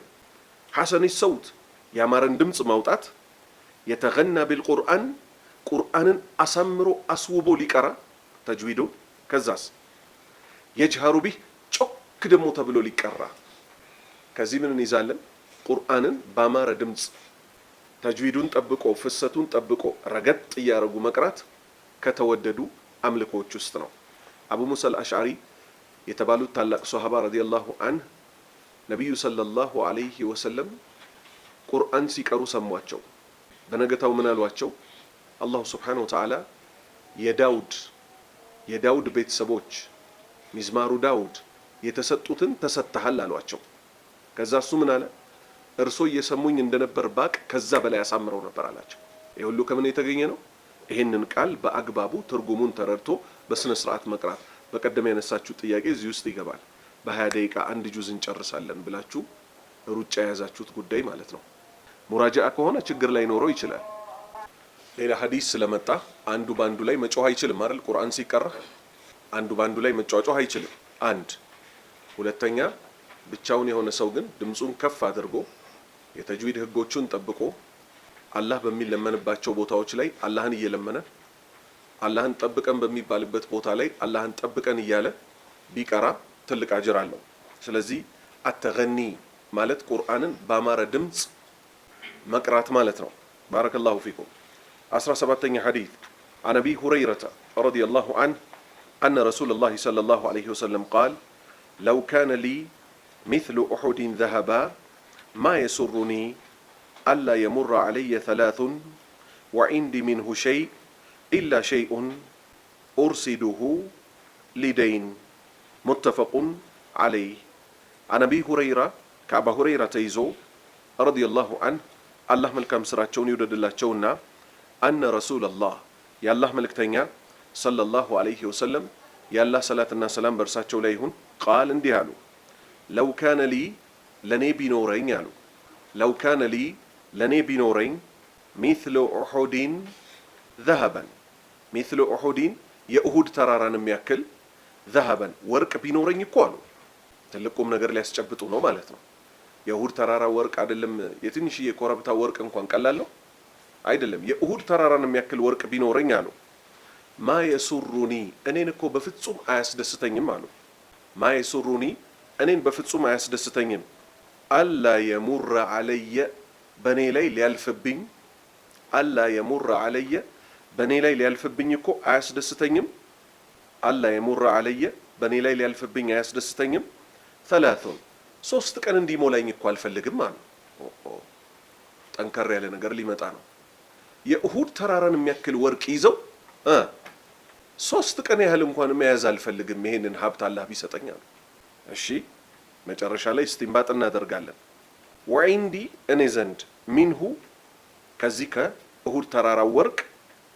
حسن الصوت يا مارن دمس موتات يتغنى بالقرآن قرآن أسمرو أسوبو لكرا تجويدو كزاس يجهر به شك دمو تبلو لكرا كزي من نزالن قرآن بامار دمس تجويدون طبقو فساتون طبقو رغط يارغو مقرات كتوددو أملكوچ ውስጥ ነው። አቡ ሙሳ አልአሽዓሪ የተባሉት ታላቅ ሷሃባ ረዲየላሁ ዐንሁ ነብዩ ሰለላሁ ዐለይሂ ወሰለም ቁርአን ሲቀሩ ሰሟቸው። በነገታው ምን አሏቸው? አላሁ ሱብሓነሁ ወተዓላ የዳውድ ቤተሰቦች ሚዝማሩ ዳውድ የተሰጡትን ተሰጥተሃል አሏቸው። ከዛ እሱ ምን አለ? እርሶ እየሰሙኝ እንደነበር ባቅ ከዛ በላይ አሳምረው ነበር አላቸው። ይሄ ሁሉ ከምን የተገኘ ነው? ይሄንን ቃል በአግባቡ ትርጉሙን ተረድቶ በስነ ስርዓት መቅራት። በቀደም ያነሳችሁ ጥያቄ እዚህ ውስጥ ይገባል። በ20 ደቂቃ አንድ ጁዝ እንጨርሳለን ብላችሁ ሩጫ የያዛችሁት ጉዳይ ማለት ነው። ሙራጃአ ከሆነ ችግር ላይ ኖረው ይችላል። ሌላ ሐዲስ ስለመጣ አንዱ ባንዱ ላይ መጮህ አይችልም አይደል? ቁርአን ሲቀራ አንዱ ባንዱ ላይ መጫጫህ አይችልም። አንድ ሁለተኛ ብቻውን የሆነ ሰው ግን ድምጹን ከፍ አድርጎ የተጅዊድ ህጎቹን ጠብቆ አላህ በሚለመንባቸው ቦታዎች ላይ አላህን እየለመነ አላህን ጠብቀን በሚባልበት ቦታ ላይ አላህን ጠብቀን እያለ ቢቀራ ትልቅ አጅር አለው። ስለዚህ አተገኒ ማለት ቁርአንን በአማረ ድምጽ መቅራት ማለት ነው። ባረከላሁ ፊኩም። 17ኛ ሐዲስ عن أبي هريرة رضي الله عنه أن رسول الله صلى الله عليه وسلم قال لو كان لي مثل أحد ذهبا ما يسرني ألا يمر علي 3 ወዒንዲ ሚንሁ ሸይ ኢላ ሸይኡን ኡርሲዱሁ ሊደይን ሙተፈቁን ዓለይህ። አን አቢ ሁረይራ ከአባ ሁረይራ ተይዞ ረዲየላሁ አንሁ አላህ መልካም ስራቸውን ይውደድላቸውና አነ ረሱለላህ የአላህ መልእክተኛ ሰለላሁ ዐለይሂ ወሰለም የአላህ ሰላትና ሰላም በእርሳቸው ላይ ይሁን ቃል እንዲህ አሉ። ለው ካነ ሊ ለእኔ ቢኖረኝ አሉ ለው ካነ ሊ ለእኔ ቢኖረኝ ሚስሉ ኡሑዲን ዘሀበን ሚስሉ ኡሑዲን የኡሁድ ተራራን የሚያክል ዘሀበን ወርቅ ቢኖረኝ እኮ አሉ። ትልቁም ነገር ሊያስጨብጡ ነው ማለት ነው። የኡሁድ ተራራ ወርቅ አይደለም፣ የትንሽዬ ኮረብታ ወርቅ እንኳን ቀላል ነው አይደለም። የኡሁድ ተራራን የሚያክል ወርቅ ቢኖረኝ አሉ ማ የሱሩኒ እኔን እኮ በፍጹም አያስደስተኝም አሉ። ማ የሱሩኒ እኔን በፍጹም አያስደስተኝም አላ የሙረ ዐለየ በእኔ ላይ ሊያልፍብኝ አላ የሙረ ዐለየ በእኔ ላይ ሊያልፍብኝ እኮ አያስደስተኝም። አላ የሙረ ዐለየ በእኔ ላይ ሊያልፍብኝ አያስደስተኝም። ሰላቱን 3 ቀን እንዲሞላኝ እኮ አልፈልግም አሉ። ጠንከር ያለ ነገር ሊመጣ ነው። የኡሁድ ተራራን የሚያክል ወርቅ ይዘው 3 ቀን ያህል እንኳን መያዝ አልፈልግም፣ ይሄንን ሀብት አላህ ቢሰጠኝ አሉ። እሺ መጨረሻ ላይ እስቲንባጥ እናደርጋለን። ወዒንዲ እኔ ዘንድ ሚንሁ ከዚህ ከኡሁድ ተራራ ወርቅ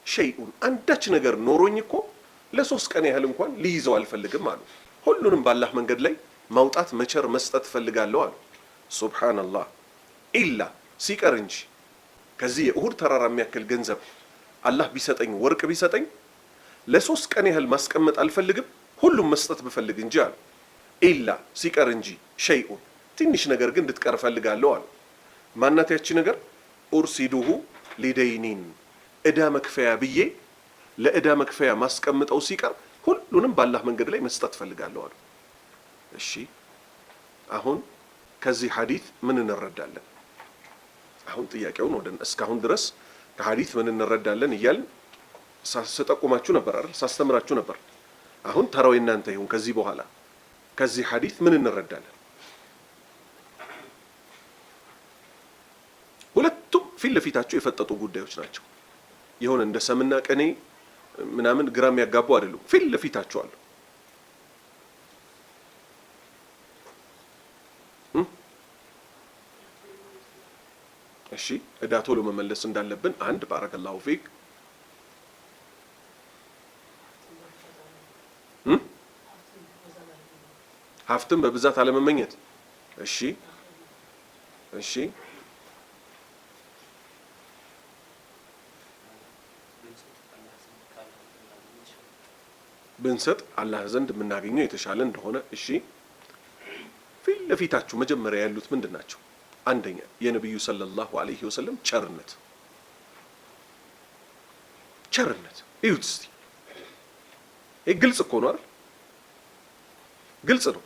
ሸይኡን አንዳች ነገር ኖሮኝ እኮ ለ3 ቀን ያህል እንኳን ሊይዘው አልፈልግም አሉ። ሁሉንም ባላህ መንገድ ላይ ማውጣት መቸር መስጠት ፈልጋለሁ አሉ። ሱብሓነላህ ኢላ ሲቀር እንጂ ከዚህ የኡሁድ ተራራ የሚያክል ገንዘብ አላህ ቢሰጠኝ ወርቅ ቢሰጠኝ ለ3 ቀን ያህል ማስቀመጥ አልፈልግም፣ ሁሉም መስጠት ብፈልግ እንጂ አሉ። ኢላ ሲቀር እንጂ ሸይኡን ትንሽ ነገር ግን እንድትቀር ፈልጋለሁ አሉ። ማናት ያቺ ነገር? ኡርሲዱሁ ሊደይኒን እዳ መክፈያ ብዬ ለእዳ መክፈያ ማስቀምጠው ሲቀር ሁሉንም ባላህ መንገድ ላይ መስጠት ፈልጋለሁ አሉ። እሺ አሁን ከዚህ ሐዲት ምን እንረዳለን? አሁን ጥያቄውን ወደ እስካሁን ድረስ ከሐዲት ምን እንረዳለን እያልን ሳስጠቁማችሁ ነበር አይደል? ሳስተምራችሁ ነበር። አሁን ተራው እናንተ ይሁን። ከዚህ በኋላ ከዚህ ሐዲት ምን እንረዳለን? ሁለቱም ፊት ለፊታቸው የፈጠጡ ጉዳዮች ናቸው። የሆነ እንደ ሰምና ቀኔ ምናምን ግራም ያጋቡ አይደሉም። ፊት ለፊታቸው አሉ። እሺ እዳ ቶሎ መመለስ እንዳለብን አንድ ባረከላሁ ፊክ ሀብትን በብዛት አለመመኘት። እሺ እሺ ብንሰጥ አላህ ዘንድ የምናገኘው የተሻለ እንደሆነ። እሺ ፊት ለፊታችሁ መጀመሪያ ያሉት ምንድን ናቸው? አንደኛ የነብዩ ሰለላሁ ዐለይሂ ወሰለም ቸርነት። ቸርነት እዩት እስቲ። ይህ ግልጽ እኮ ነው አይደል? ግልጽ ነው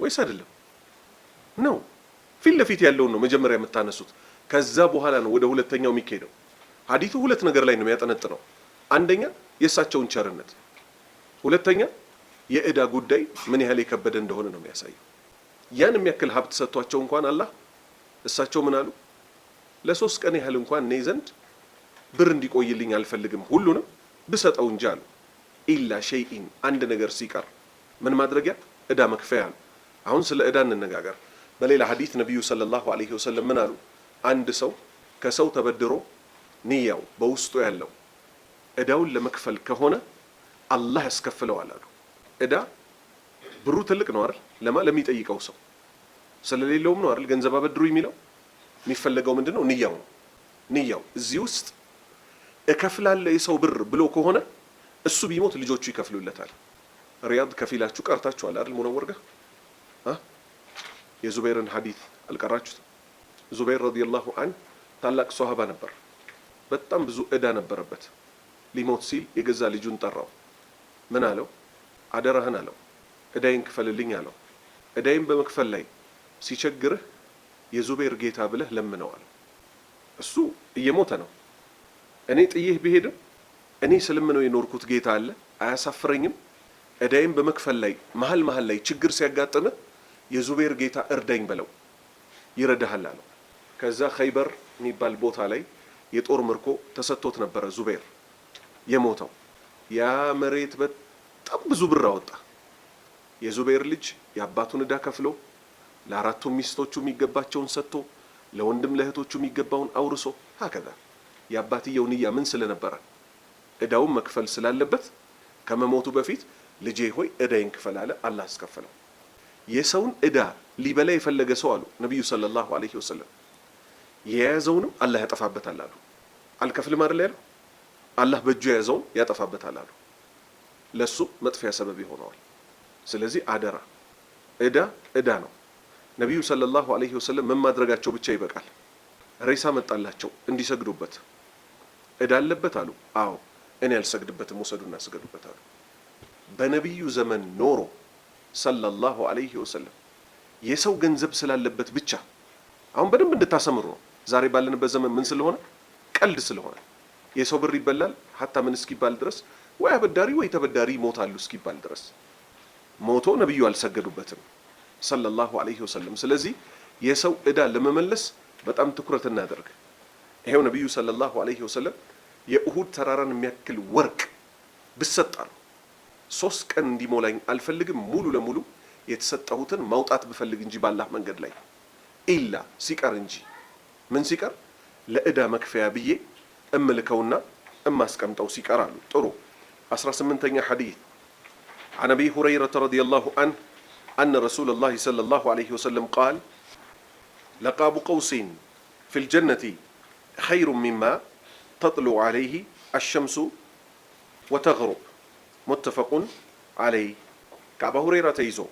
ወይስ አይደለም? ነው። ፊት ለፊት ያለውን ነው መጀመሪያ የምታነሱት። ከዛ በኋላ ነው ወደ ሁለተኛው የሚካሄደው። ሐዲቱ ሁለት ነገር ላይ ነው የሚያጠነጥነው። አንደኛ የእሳቸውን ቸርነት፣ ሁለተኛ የእዳ ጉዳይ ምን ያህል የከበደ እንደሆነ ነው የሚያሳየው። ያን የሚያክል ሀብት ሰጥቷቸው እንኳን አላህ እሳቸው ምን አሉ? ለ3 ቀን ያህል እንኳን እኔ ዘንድ ብር እንዲቆይልኝ አልፈልግም፣ ሁሉንም ብሰጠው እንጂ አሉ። ኢላ ሸይኢን አንድ ነገር ሲቀር ምን ማድረጊያ? እዳ መክፈያ አሉ። አሁን ስለ እዳ እንነጋገር። በሌላ ሐዲስ ነብዩ ሰለላሁ ዐለይሂ ወሰለም ምን አሉ? አንድ ሰው ከሰው ተበድሮ ንያው በውስጡ ያለው እዳውን ለመክፈል ከሆነ አላህ ያስከፍለዋል አሉ። እዳ ብሩ ትልቅ ነው አይደል? ለሚጠይቀው ሰው ስለሌለውም ነው አይደል? ገንዘብ አበድሩ የሚለው የሚፈለገው ምንድነው? ንያው ነው። ንያው እዚህ ውስጥ እከፍላለሁ የሰው ብር ብሎ ከሆነ እሱ ቢሞት ልጆቹ ይከፍሉለታል። ሪያድ ከፊላችሁ ቀርታችኋል አይደል? ሙነወር ጋር የዙበይርን ሐዲስ አልቀራችሁት? ዙበይር ረዲየላሁ ዐንሁ ታላቅ ሷሃባ ነበር። በጣም ብዙ እዳ ነበረበት። ሊሞት ሲል የገዛ ልጁን ጠራው። ምን አለው? አደራህን አለው፣ እዳይን ክፈልልኝ አለው። እዳይን በመክፈል ላይ ሲቸግርህ የዙበይር ጌታ ብለህ ለምነዋል። እሱ እየሞተ ነው። እኔ ጥዬህ ብሄድም እኔ ስለምነው የኖርኩት ጌታ አለ፣ አያሳፍረኝም። እዳይን በመክፈል ላይ መሀል ላይ ችግር ሲያጋጥምህ የዙበይር ጌታ እርዳኝ በለው፣ ይረዳሃል አለው። ከዛ ኸይበር የሚባል ቦታ ላይ የጦር ምርኮ ተሰጥቶት ነበረ ዙበይር የሞተው። ያ መሬት በጣም ብዙ ብር አወጣ። የዙበይር ልጅ የአባቱን ዕዳ ከፍሎ ለአራቱ ሚስቶቹ የሚገባቸውን ሰጥቶ ለወንድም ለእህቶቹ የሚገባውን አውርሶ ሀከዛ የአባትየው ንያ ምን ስለነበረ ዕዳውን መክፈል ስላለበት ከመሞቱ በፊት ልጄ ሆይ ዕዳይን ክፈል አለ። አላህ አስከፈለው። የሰውን ዕዳ ሊበላ የፈለገ ሰው አሉ ነቢዩ ሰለላሁ ዐለይሂ ወሰለም የያዘውንም አላህ ያጠፋበታል አሉ። አልከፍልም አይደል ያለው? አላህ በእጁ የያዘውን ያጠፋበታል አሉ። ለሱ መጥፊያ ሰበብ ይሆነዋል። ስለዚህ አደራ ዕዳ ነው። ነቢዩ ሰለላሁ ዐለይሂ ወሰለም ምን ማድረጋቸው ብቻ ይበቃል። ሬሳ መጣላቸው እንዲሰግዱበት። ዕዳ አለበት አሉ። አዎ እኔ አልሰግድበትም፣ ወሰዱና ስገዱበት አሉ። በነቢዩ ዘመን ኖሮ ሰለላሁ ዐለይሂ ወሰለም የሰው ገንዘብ ስላለበት ብቻ አሁን በደንብ እንድታሰምሩ ነው። ዛሬ ባለንበት ዘመን ምን ስለሆነ ቀልድ ስለሆነ የሰው ብር ይበላል ሀታ ምን እስኪባል ድረስ ወይ አበዳሪ ወይ ተበዳሪ ይሞታሉ እስኪባል ድረስ ሞቶ ነቢዩ አልሰገዱበትም ሰለላሁ ዐለይሂ ወሰለም። ስለዚህ የሰው ዕዳ ለመመለስ በጣም ትኩረት እናደርግ። ይሄው ነቢዩ ሰለላሁ ዐለይሂ ወሰለም የኡሁድ ተራራን የሚያክል ወርቅ ብሰጣሉ 3 ቀን እንዲሞላኝ አልፈልግም፣ ሙሉ ለሙሉ የተሰጠሁትን ማውጣት ብፈልግ እንጂ ባላህ መንገድ ላይ ኢላ ሲቀር እንጂ ምን ሲቀር ለዕዳ መክፈያ ብዬ እምልከውና እማስቀምጠው ሲቀር አሉ። ጥሩ 18ኛ ሐዲስ عن أبي هريرة رضي الله عنه أن رسول الله صلى الله عليه وسلم قال لقاب قوس في الجنة خير مما تطلع عليه الشمس وتغرب متفق عليه كعب هريرة تيزو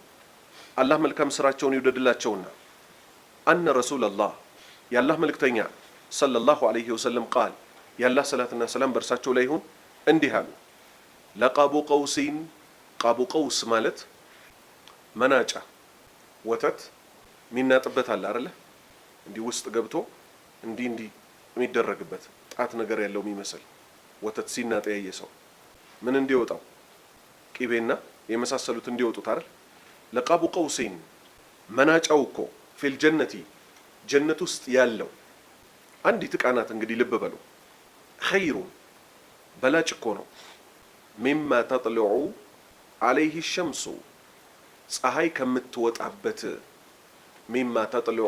الله ملكم سراتشون يودد الله تشونا أن رسول الله يا الله ملك تنيا صلى الله عليه وسلم قال يا الله صلاة السلام برساتشو ليهون اندهالو لقاب قوسين ቃቡ ቀውስ ማለት መናጫ ወተት ሚናጥበት አለ አይደለ? እንዲህ ውስጥ ገብቶ እንዲህ የሚደረግበት ጣት ነገር ያለው የሚመስል ወተት ሲናጥ ያየ ሰው ምን እንዲወጣው ቂቤና የመሳሰሉት እንዲወጡት አይደል? ለቃቡ ቀውሲን መናጫው እኮ ፊል ጀነቲ ጀነት ውስጥ ያለው አንዲት ዕቃ ናት። እንግዲህ ልብ በሉ ኸይሩ በላጭ እኮ ነው። ሚማ ተጥልዑ عليه الشمس ፀሐይ ከምትወጣበት ሚማ ተጥልዑ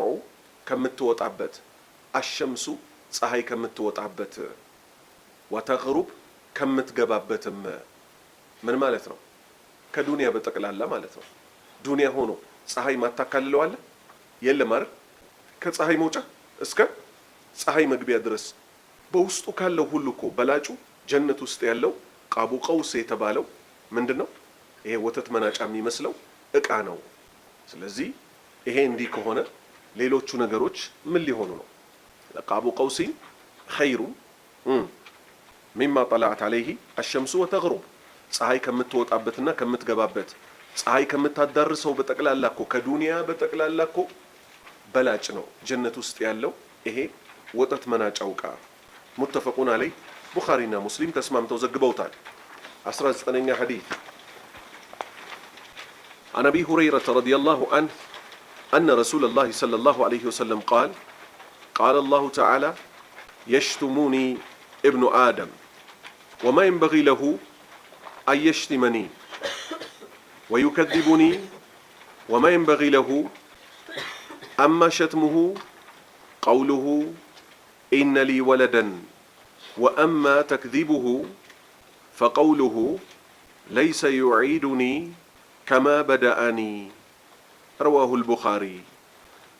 ከምትወጣበት አሸምሱ ፀሐይ ከምትወጣበት ወተግሩብ ከምትገባበትም ምን ማለት ነው? ከዱንያ በጠቅላላ ማለት ነው። ዱንያ ሆኖ ፀሐይ ማታካልለው አለ የለም አይደል? ከፀሐይ መውጫ እስከ ፀሐይ መግቢያ ድረስ በውስጡ ካለው ሁሉ እኮ በላጩ ጀነት ውስጥ ያለው ቃቡ ቀውስ የተባለው ምንድነው? ይሄ ወተት መናጫ የሚመስለው ዕቃ ነው። ስለዚህ ይሄ እንዲህ ከሆነ ሌሎቹ ነገሮች ምን ሊሆኑ ነው? ለቃቡ ቀውሲን ኸይሩ ሚማ ጠለዐት ዐለይሂ አሸምሱ ወተግሩብ ፀሐይ ከምትወጣበትና ከምትገባበት ፀሐይ ከምታዳርሰው በጠቅላላ እኮ ከዱንያ በጠቅላላ እኮ በላጭ ነው ጀነት ውስጥ ያለው ይሄ ወተት መናጫው ዕቃ። ሙተፈቁን ዐለይህ ቡኻሪና ሙስሊም ተስማምተው ዘግበውታል። 19ኛ ሐዲስ عن أبي هريرة رضي الله عنه أن رسول الله صلى الله عليه وسلم قال قال الله تعالى يشتموني ابن آدم وما ينبغي له أن يشتمني ويكذبني وما ينبغي له أما شتمه قوله إن لي ولدا وأما تكذبه فقوله ليس يعيدني كما بدأني رواه البخاري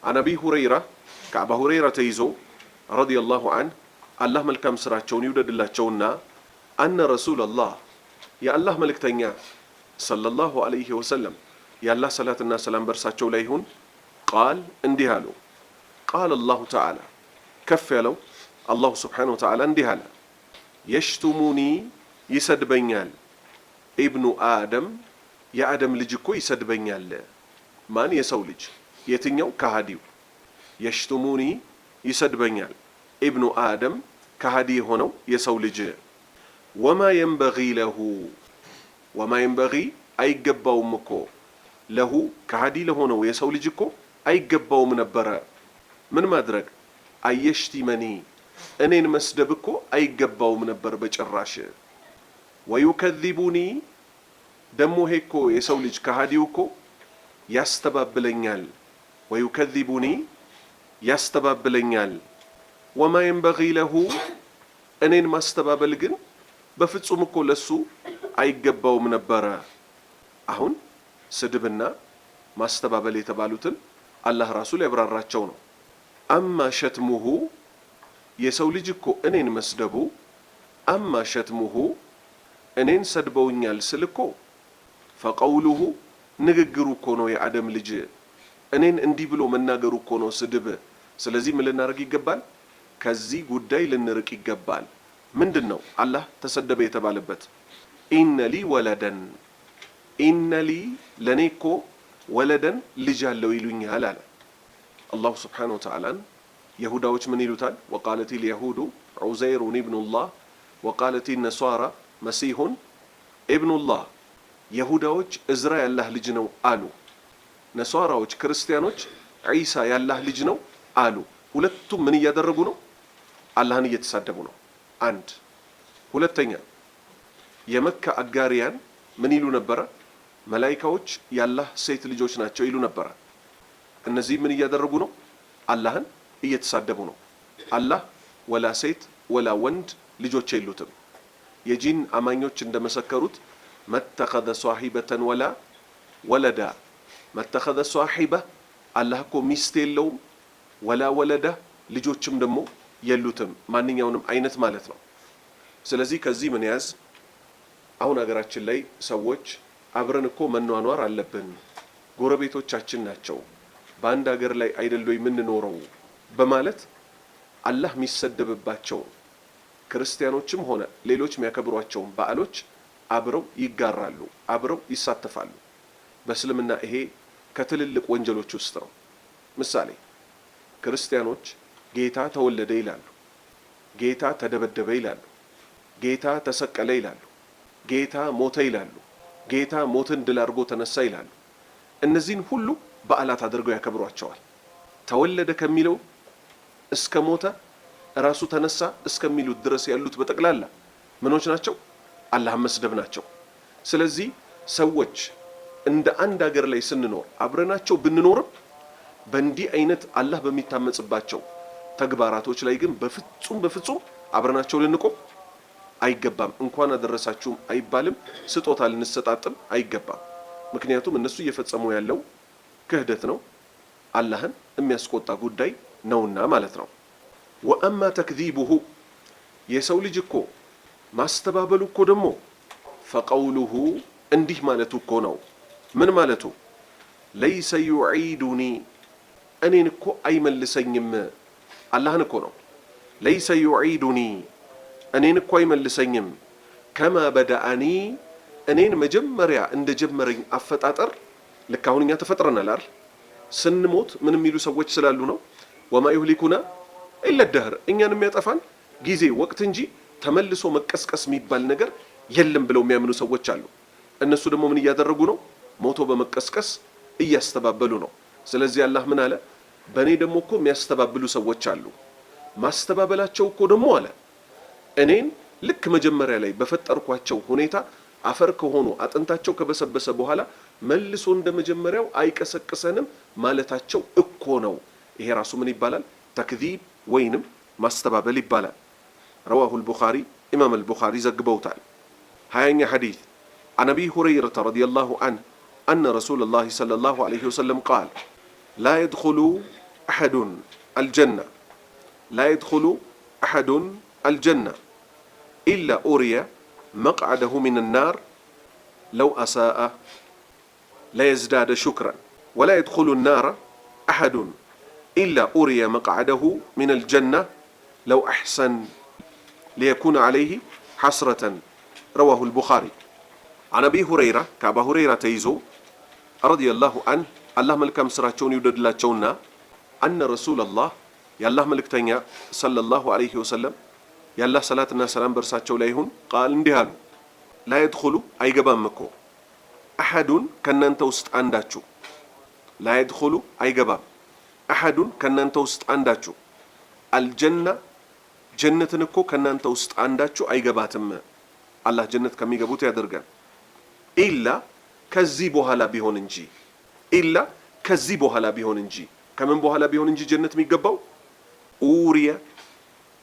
عن أبي هريرة كأبا هريرة تيزو رضي الله عنه الله ملكم سراتشون يودد الله تشونا أن رسول الله يا الله ملك تنيا صلى الله عليه وسلم يا الله صلاة الناس سلام برساتشو ليهون قال اندهالو قال الله تعالى كف له الله سبحانه وتعالى اندهاله يشتموني يسد بينيال ابن آدم የአደም ልጅ እኮ ይሰድበኛል። ማን? የሰው ልጅ። የትኛው? ከሃዲው። የሽቱሙኒ ይሰድበኛል ኢብኑ አደም ከሃዲ የሆነው የሰው ልጅ። ወማ የንበጊ ለሁ ወማ የንበጊ አይገባውም እኮ ለሁ ከሃዲ ለሆነው የሰው ልጅ እኮ አይገባውም ነበረ ምን ማድረግ? አየሽቲመኒ እኔን መስደብ እኮ አይገባውም ነበር በጭራሽ። ወዩከዚቡኒ ደሞ ይሄ እኮ የሰው ልጅ ከሃዲው እኮ ያስተባብለኛል። ወዩከዚቡኒ ያስተባብለኛል። ወማ የንበጊ ለሁ እኔን ማስተባበል ግን በፍጹም እኮ ለሱ አይገባውም ነበረ። አሁን ስድብና ማስተባበል የተባሉትን አላህ ራሱ ሊያብራራቸው ነው። አማ ሸትሙሁ የሰው ልጅ እኮ እኔን መስደቡ፣ አማ ሸትሙሁ እኔን ሰድበውኛል ስል እኮ ፈቀውሉሁ ንግግሩ እኮ ነው የአደም ልጅ እኔን እንዲህ ብሎ መናገሩ እኮ ነው ስድብ። ስለዚህ ምን ልናደርግ ይገባል? ከዚህ ጉዳይ ልንርቅ ይገባል። ምንድን ነው አላህ ተሰደበ የተባለበት? ኢነሊ ወለደን ኢነሊ ለኔ እኮ ወለደን ልጅ አለው ይሉኛል አለ አላሁ ስብሓነሁ ወተዓላን። የሁዳዎች ምን ይሉታል? ወቃለት ልየሁዱ ዑዘይሩን ኢብኑላህ ወቃለት ነሷራ መሲሁን ኢብኑላህ። የሁዳዎች እዝራ ያላህ ልጅ ነው አሉ። ነሷራዎች ክርስቲያኖች ዒሳ ያላህ ልጅ ነው አሉ። ሁለቱም ምን እያደረጉ ነው? አላህን እየተሳደቡ ነው። አንድ ሁለተኛ የመካ አጋሪያን ምን ይሉ ነበረ? መላኢካዎች ያላህ ሴት ልጆች ናቸው ይሉ ነበረ። እነዚህ ምን እያደረጉ ነው? አላህን እየተሳደቡ ነው። አላህ ወላ ሴት ወላ ወንድ ልጆች የሉትም። የጂን አማኞች እንደመሰከሩት መተኸዘ ሷሂበተን ወላ ወለዳ። መተኸዘ ሷሂበ አላህ እኮ ሚስት የለውም፣ ወላ ወለዳ ልጆችም ደግሞ የሉትም፣ ማንኛውንም አይነት ማለት ነው። ስለዚህ ከዚህ ምን ያዝ? አሁን ሀገራችን ላይ ሰዎች አብረን እኮ መኗኗር አለብን፣ ጎረቤቶቻችን ናቸው፣ በአንድ ሀገር ላይ አይደል የምንኖረው በማለት አላህ የሚሰደብባቸው ክርስቲያኖችም ሆነ ሌሎች የሚያከብሯቸውን በዓሎች አብረው ይጋራሉ፣ አብረው ይሳተፋሉ። በእስልምና ይሄ ከትልልቅ ወንጀሎች ውስጥ ነው። ምሳሌ ክርስቲያኖች ጌታ ተወለደ ይላሉ፣ ጌታ ተደበደበ ይላሉ፣ ጌታ ተሰቀለ ይላሉ፣ ጌታ ሞተ ይላሉ፣ ጌታ ሞትን ድል አድርጎ ተነሳ ይላሉ። እነዚህን ሁሉ በዓላት አድርገው ያከብሯቸዋል። ተወለደ ከሚለው እስከ ሞተ ራሱ ተነሳ እስከሚሉት ድረስ ያሉት በጠቅላላ ምኖች ናቸው? አላህን መስደብ ናቸው። ስለዚህ ሰዎች እንደ አንድ ሀገር ላይ ስንኖር አብረናቸው ብንኖርም በእንዲህ አይነት አላህ በሚታመጽባቸው ተግባራቶች ላይ ግን በፍጹም አብረናቸው ልንቆም አይገባም። እንኳን አደረሳችሁም አይባልም፣ ስጦታ ልንሰጣጥም አይገባም። ምክንያቱም እነሱ እየፈጸሙ ያለው ክህደት ነው፣ አላህን የሚያስቆጣ ጉዳይ ነውና ማለት ነው። ወአማ ተክዚቡሁ የሰው ልጅ እኮ ማስተባበሉ እኮ ደግሞ ፈቀውሉሁ እንዲህ ማለቱ እኮ ነው። ምን ማለቱ? ለይሰ ዩዒዱኒ እኔን እኮ አይመልሰኝም። አላህን እኮ ነው። ለይሰ ዩዒዱኒ እኔን እኮ አይመልሰኝም። ከማ በደአኒ እኔን መጀመሪያ እንደጀመረኝ አፈጣጠር ልክ አሁን እኛ ተፈጥረናል አይደል? ስንሞት ምን የሚሉ ሰዎች ስላሉ ነው። ወማ ዩህሊኩና ኢለ ደህር እኛን የሚያጠፋን ጊዜ ወቅት እንጂ ተመልሶ መቀስቀስ የሚባል ነገር የለም ብለው የሚያምኑ ሰዎች አሉ። እነሱ ደግሞ ምን እያደረጉ ነው? ሞቶ በመቀስቀስ እያስተባበሉ ነው። ስለዚህ አላህ ምን አለ? በእኔ ደግሞ እኮ የሚያስተባብሉ ሰዎች አሉ። ማስተባበላቸው እኮ ደግሞ አለ እኔን ልክ መጀመሪያ ላይ በፈጠርኳቸው ሁኔታ አፈር ከሆኑ አጥንታቸው ከበሰበሰ በኋላ መልሶ እንደመጀመሪያው አይቀሰቅሰንም ማለታቸው እኮ ነው። ይሄ ራሱ ምን ይባላል? ተክዚብ ወይንም ማስተባበል ይባላል። ረዋሁ አልቡኻሪ ኢማም አልቡኻሪ ዘግበውታል። 20ኛ ሐዲስ عن أبي هريرة رضي الله عنه أن رسول الله صلى الله عليه وسلم قال لا يدخل أحد الجنة لا يدخل أحد الجنة إلا أري مقعده من النار لو أساء لا يزداد شكرا ولا يدخل النار أحد إلا أري مقعده من الجنة لو أحسن ليكون عليه حسرة رواه البخاري عن أبي هريرة كأبا هريرة تيزو رضي الله عنه الله ملك مسراتشون يودد لا تشونا أن رسول الله يا الله ملك تنيا صلى الله عليه وسلم يا الله صلاة الناس سلام برساتشو ليهون قال اندهال لا يدخلوا أي جبان مكو أحد كان أنت وسط عنداتشو لا يدخلوا أي جبان أحد كان أنت وسط عنداتشو አልጀና ጀነትን እኮ ከናንተ ውስጥ አንዳችሁ አይገባትም አላህ ጀነት ከሚገቡት ያደርጋል ኢላ ከዚህ በኋላ ቢሆን እንጂ ኢላ ከዚህ በኋላ ቢሆን እንጂ ከምን በኋላ ቢሆን እንጂ ጀነት የሚገባው ኡሪያ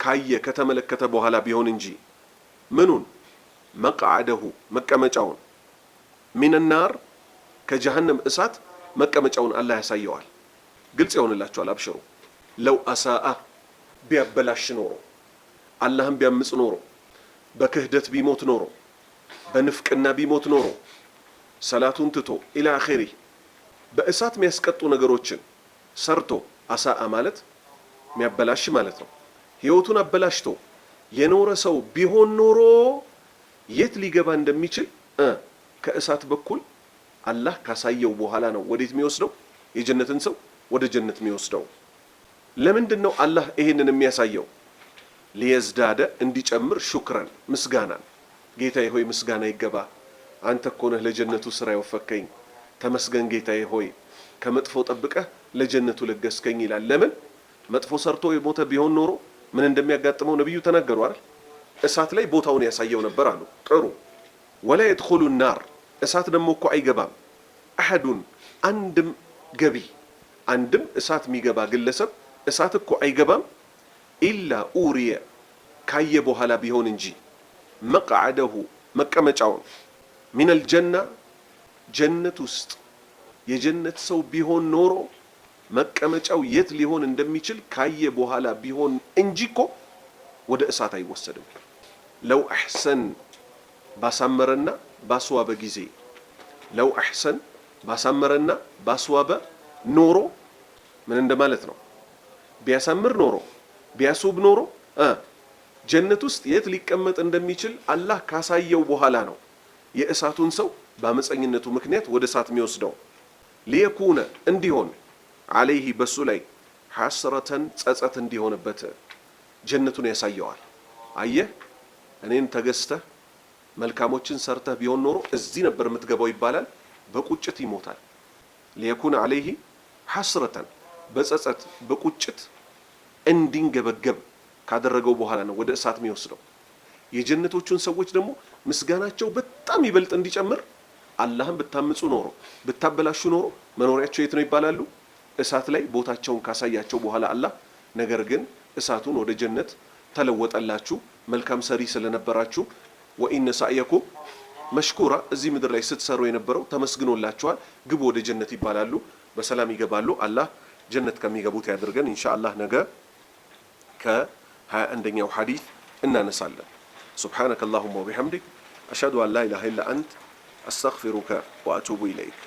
ካየ ከተመለከተ በኋላ ቢሆን እንጂ ምኑን መቅዓደሁ መቀመጫውን ሚን ናር ከጀሃነም እሳት መቀመጫውን አላህ ያሳየዋል ግልጽ ይሆንላችኋል አብሽሩ ለው አሳአ ቢያበላሽ ኖሮ አላህም ቢያምጽ ኖሮ በክህደት ቢሞት ኖሮ በንፍቅና ቢሞት ኖሮ ሰላቱን ትቶ ኢላ አኺሪ በእሳት የሚያስቀጡ ነገሮችን ሰርቶ አሳአ ማለት የሚያበላሽ ማለት ነው ህይወቱን አበላሽቶ የኖረ ሰው ቢሆን ኖሮ የት ሊገባ እንደሚችል ከእሳት በኩል አላህ ካሳየው በኋላ ነው ወዴት የሚወስደው የጀነትን ሰው ወደ ጀነት የሚወስደው ለምንድን ነው አላህ ይሄንን የሚያሳየው ሊየዝዳደ እንዲጨምር ሹክራን ምስጋናን ጌታዬ ሆይ ምስጋና ይገባ አንተ እኮ ነህ ለጀነቱ ስራ ያወፈከኝ ተመስገን ጌታዬ ሆይ ከመጥፎ ጠብቀህ ለጀነቱ ለገስከኝ ይላል ለምን መጥፎ ሰርቶ የሞተ ቢሆን ኖሮ ምን እንደሚያጋጥመው ነብዩ ተናገሩ አይደል እሳት ላይ ቦታውን ያሳየው ነበር አሉ ጥሩ ወላ يدخل النار እሳት ደግሞ እኮ አይገባም አሐዱን አንድም ገቢ አንድም እሳት የሚገባ ግለሰብ እሳት እኮ አይገባም ኢላ ኡሪየ ካየ በኋላ ቢሆን እንጂ መቅዓደሁ መቀመጫውን ሚን አልጀና ጀነት ውስጥ የጀነት ሰው ቢሆን ኖሮ መቀመጫው የት ሊሆን እንደሚችል ካየ በኋላ ቢሆን እንጂ እኮ ወደ እሳት አይወሰድም ለው አሕሰን ባሳመረና ባስዋበ ጊዜ ለው አሕሰን ባሳመረና ባስዋበ ኖሮ ምን እንደማለት ነው ቢያሳምር ኖሮ ቢያስውብ ኖሮ ጀነት ውስጥ የት ሊቀመጥ እንደሚችል አላህ ካሳየው በኋላ ነው የእሳቱን ሰው በአመፀኝነቱ ምክንያት ወደ እሳት የሚወስደው ሊየኩነ እንዲሆን عليه በሱ ላይ ሐስረተን ጸጸት እንዲሆንበት ጀነቱን ያሳየዋል አየህ እኔን ተገስተህ መልካሞችን ሰርተህ ቢሆን ኖሮ እዚህ ነበር የምትገባው ይባላል በቁጭት ይሞታል ሊየኩነ عليه ሐስረተን በጸጸት በቁጭት እንዲንገበገብ ካደረገው በኋላ ነው ወደ እሳት የሚወስደው የጀነቶቹን ሰዎች ደግሞ ምስጋናቸው በጣም ይበልጥ እንዲጨምር አላህን ብታምጹ ኖሮ ብታበላሹ ኖሮ መኖሪያቸው የት ነው ይባላሉ እሳት ላይ ቦታቸውን ካሳያቸው በኋላ አላህ ነገር ግን እሳቱን ወደ ጀነት ተለወጠላችሁ መልካም ሰሪ ስለነበራችሁ ወኢነ ሰዓየኩም መሽኩራ እዚህ ምድር ላይ ስትሰሩ የነበረው ተመስግኖላችኋል ግቡ ወደ ጀነት ይባላሉ በሰላም ይገባሉ አላህ ጀነት ከሚገቡት ያድርገን ኢንሻአላህ ነገ ከ21ኛው ሐዲስ እናነሳለን سبحانك اللهم وبحمدك أشهد أن لا إله إلا أنت أستغفرك وأتوب إليك